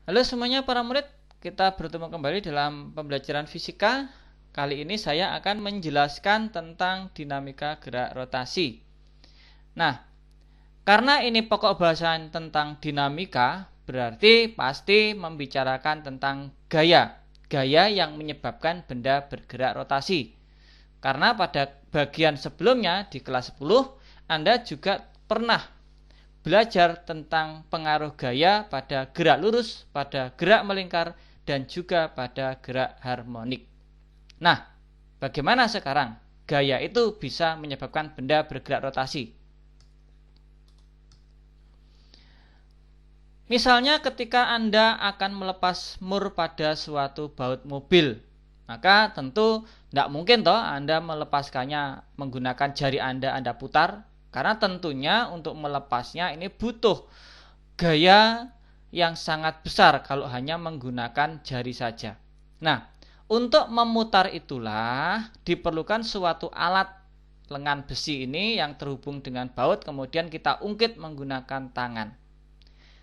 Halo semuanya para murid, kita bertemu kembali dalam pembelajaran fisika. Kali ini saya akan menjelaskan tentang dinamika gerak rotasi. Nah, karena ini pokok bahasan tentang dinamika, berarti pasti membicarakan tentang gaya. Gaya yang menyebabkan benda bergerak rotasi. Karena pada bagian sebelumnya di kelas 10, Anda juga pernah belajar tentang pengaruh gaya pada gerak lurus, pada gerak melingkar, dan juga pada gerak harmonik. Nah, bagaimana sekarang gaya itu bisa menyebabkan benda bergerak rotasi? Misalnya ketika Anda akan melepas mur pada suatu baut mobil, maka tentu tidak mungkin toh Anda melepaskannya menggunakan jari Anda putar, karena tentunya untuk melepasnya ini butuh gaya yang sangat besar kalau hanya menggunakan jari saja. Nah, untuk memutar itulah diperlukan suatu alat lengan besi ini yang terhubung dengan baut, kemudian kita ungkit menggunakan tangan.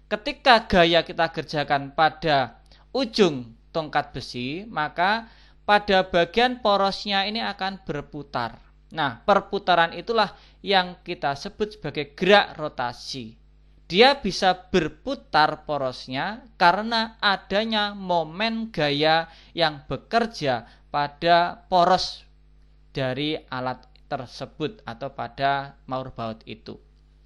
Ketika gaya kita kerjakan pada ujung tongkat besi, maka pada bagian porosnya ini akan berputar. Nah, perputaran itulah yang kita sebut sebagai gerak rotasi. Dia bisa berputar porosnya karena adanya momen gaya yang bekerja pada poros dari alat tersebut atau pada maur baut itu.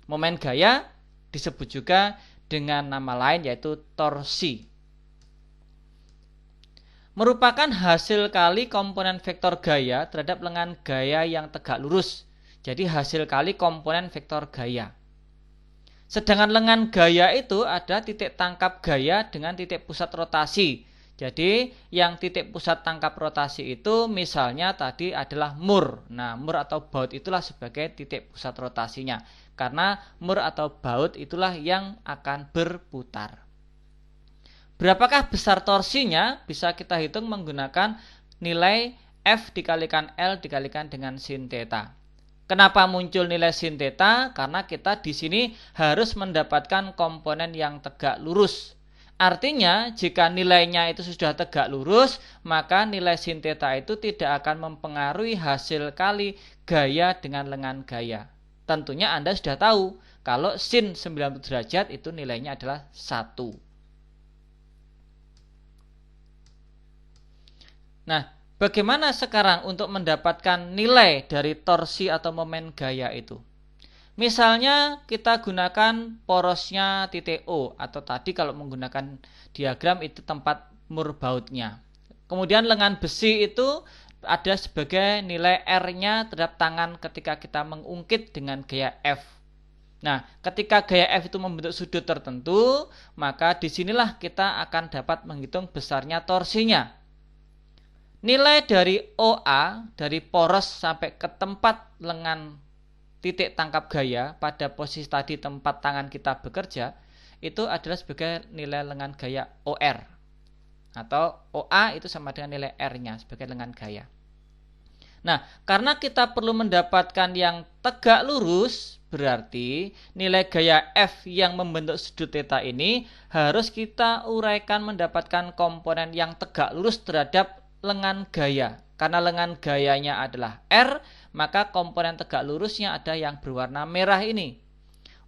Momen gaya disebut juga dengan nama lain yaitu torsi. Merupakan hasil kali komponen vektor gaya terhadap lengan gaya yang tegak lurus. Jadi hasil kali komponen vektor gaya. Sedangkan lengan gaya itu ada titik tangkap gaya dengan titik pusat rotasi. Jadi yang titik pusat tangkap rotasi itu misalnya tadi adalah mur. Nah, mur atau baut itulah sebagai titik pusat rotasinya. Karena mur atau baut itulah yang akan berputar. Berapakah besar torsinya? Bisa kita hitung menggunakan nilai F dikalikan L dikalikan dengan sin theta. Kenapa muncul nilai sin theta? Karena kita di sini harus mendapatkan komponen yang tegak lurus. Artinya jika nilainya itu sudah tegak lurus, maka nilai sin theta itu tidak akan mempengaruhi hasil kali gaya dengan lengan gaya. Tentunya Anda sudah tahu kalau sin 90 derajat itu nilainya adalah 1. Nah, bagaimana sekarang untuk mendapatkan nilai dari torsi atau momen gaya itu? Misalnya kita gunakan porosnya titik O, atau tadi kalau menggunakan diagram itu tempat mur bautnya. Kemudian lengan besi itu ada sebagai nilai R-nya terhadap tangan ketika kita mengungkit dengan gaya F. Nah, ketika gaya F itu membentuk sudut tertentu, maka disinilah kita akan dapat menghitung besarnya torsinya. Nilai dari OA, dari poros sampai ke tempat lengan titik tangkap gaya pada posisi tadi tempat tangan kita bekerja, itu adalah sebagai nilai lengan gaya OR. Atau OA itu sama dengan nilai R-nya sebagai lengan gaya. Nah, karena kita perlu mendapatkan yang tegak lurus, berarti nilai gaya F yang membentuk sudut theta ini harus kita uraikan mendapatkan komponen yang tegak lurus terhadap lengan gaya. Karena lengan gayanya adalah R, maka komponen tegak lurusnya ada yang berwarna merah ini.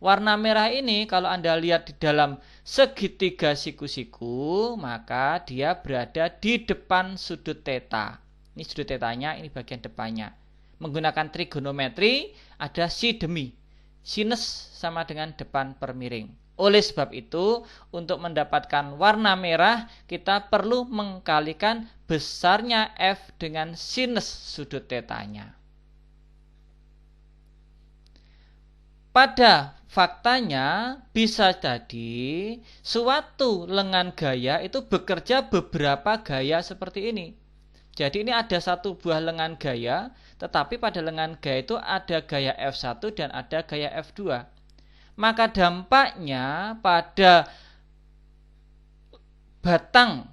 Warna merah ini kalau Anda lihat di dalam segitiga siku-siku, maka dia berada di depan sudut theta. Ini sudut tetanya, ini bagian depannya. Menggunakan trigonometri ada si demi. Sinus sama dengan depan per miring. Oleh sebab itu, untuk mendapatkan warna merah, kita perlu mengkalikan besarnya F dengan sinus sudut tetanya. Pada faktanya, bisa jadi suatu lengan gaya itu bekerja beberapa gaya seperti ini. Jadi ini ada satu buah lengan gaya, tetapi pada lengan gaya itu ada gaya F1 dan ada gaya F2. Maka dampaknya pada batang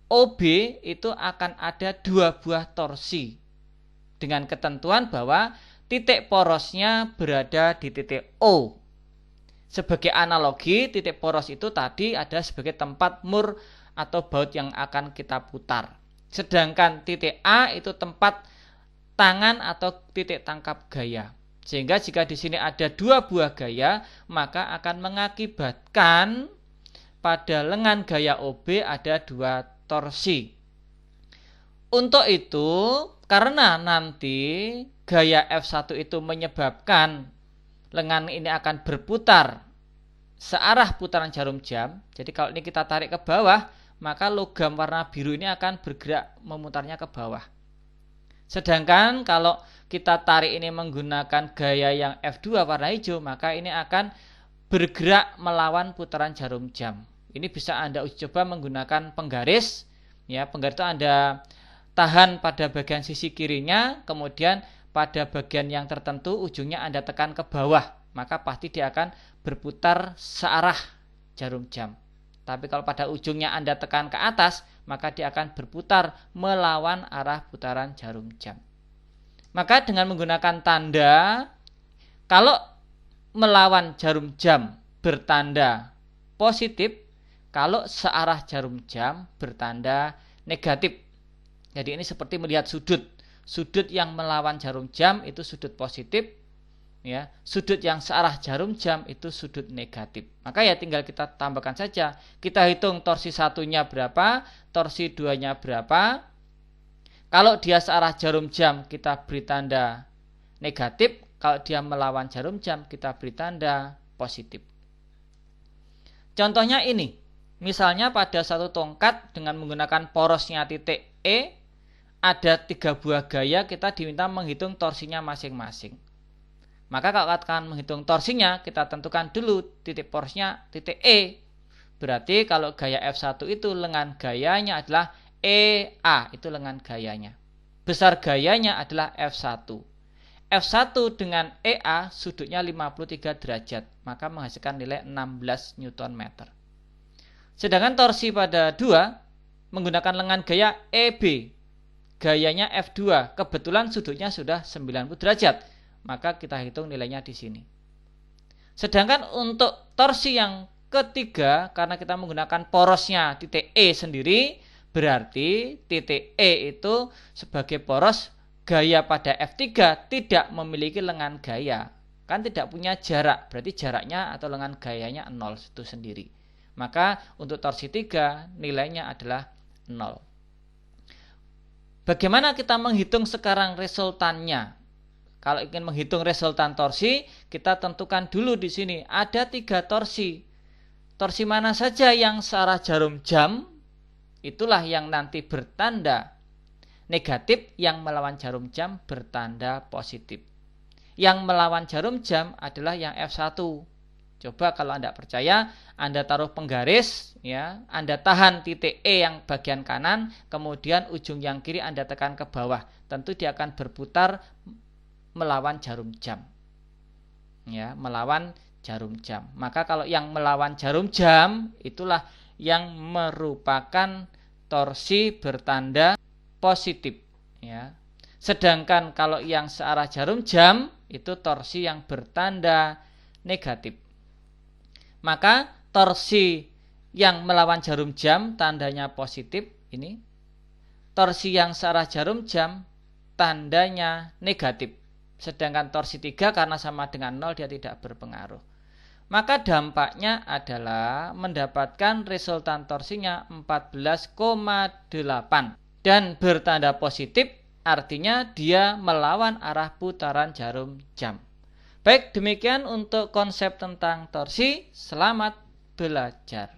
OB itu akan ada 2 buah torsi. Dengan ketentuan bahwa titik porosnya berada di titik O. Sebagai analogi, titik poros itu tadi ada sebagai tempat mur atau baut yang akan kita putar. Sedangkan titik A itu tempat tangan atau titik tangkap gaya. Sehingga jika di sini ada dua buah gaya, maka akan mengakibatkan pada lengan gaya OB ada dua torsi. Untuk itu, karena nanti gaya F1 itu menyebabkan lengan ini akan berputar searah putaran jarum jam. Jadi kalau ini kita tarik ke bawah, maka logam warna biru ini akan bergerak memutarnya ke bawah. Sedangkan kalau kita tarik ini menggunakan gaya yang F2 warna hijau, maka ini akan bergerak melawan putaran jarum jam. Ini bisa Anda uji coba menggunakan penggaris. Ya, penggaris itu Anda tahan pada bagian sisi kirinya, kemudian pada bagian yang tertentu ujungnya Anda tekan ke bawah, maka pasti dia akan berputar searah jarum jam. Tapi kalau pada ujungnya Anda tekan ke atas, maka dia akan berputar melawan arah putaran jarum jam. Maka dengan menggunakan tanda, kalau melawan jarum jam bertanda positif, kalau searah jarum jam bertanda negatif. Jadi ini seperti melihat sudut. Sudut yang melawan jarum jam itu sudut positif, ya. Sudut yang searah jarum jam itu sudut negatif. Maka ya tinggal kita tambahkan saja. Kita hitung torsi satunya berapa, torsi duanya berapa. Kalau dia searah jarum jam kita beri tanda negatif, kalau dia melawan jarum jam kita beri tanda positif. Contohnya ini, misalnya pada satu tongkat dengan menggunakan porosnya titik E, ada 3 buah gaya, kita diminta menghitung torsinya masing-masing. Maka kalau akan menghitung torsinya, kita tentukan dulu titik porosnya titik E. Berarti kalau gaya F1 itu lengan gayanya adalah EA, itu lengan gayanya. Besar gayanya adalah F1. F1 dengan EA sudutnya 53 derajat, maka menghasilkan nilai 16 Nm. Sedangkan torsi pada 2 menggunakan lengan gaya EB. Gayanya F2, kebetulan sudutnya sudah 90 derajat, maka kita hitung nilainya di sini. Sedangkan untuk torsi yang ketiga, karena kita menggunakan porosnya titik E sendiri, berarti titik E itu sebagai poros gaya pada F3 tidak memiliki lengan gaya. Kan tidak punya jarak, berarti jaraknya atau lengan gayanya 0 itu sendiri. Maka untuk torsi 3 nilainya adalah 0. Bagaimana kita menghitung sekarang resultannya? Kalau ingin menghitung resultan torsi, kita tentukan dulu di sini ada 3 torsi. Torsi mana saja yang searah jarum jam, itulah yang nanti bertanda negatif, yang melawan jarum jam bertanda positif. Yang melawan jarum jam adalah yang F1. Coba kalau Anda percaya, Anda taruh penggaris, ya, Anda tahan titik E yang bagian kanan, kemudian ujung yang kiri Anda tekan ke bawah. Tentu dia akan berputar melawan jarum jam. Ya, melawan jarum jam. Maka kalau yang melawan jarum jam, itulah yang merupakan torsi bertanda positif. Ya. Sedangkan kalau yang searah jarum jam, itu torsi yang bertanda negatif. Maka torsi yang melawan jarum jam tandanya positif ini. Torsi yang searah jarum jam tandanya negatif. Sedangkan torsi 3 karena sama dengan 0 dia tidak berpengaruh. Maka dampaknya adalah mendapatkan resultan torsinya 14,8 dan bertanda positif, artinya dia melawan arah putaran jarum jam. Baik, demikian untuk konsep tentang torsi. Selamat belajar.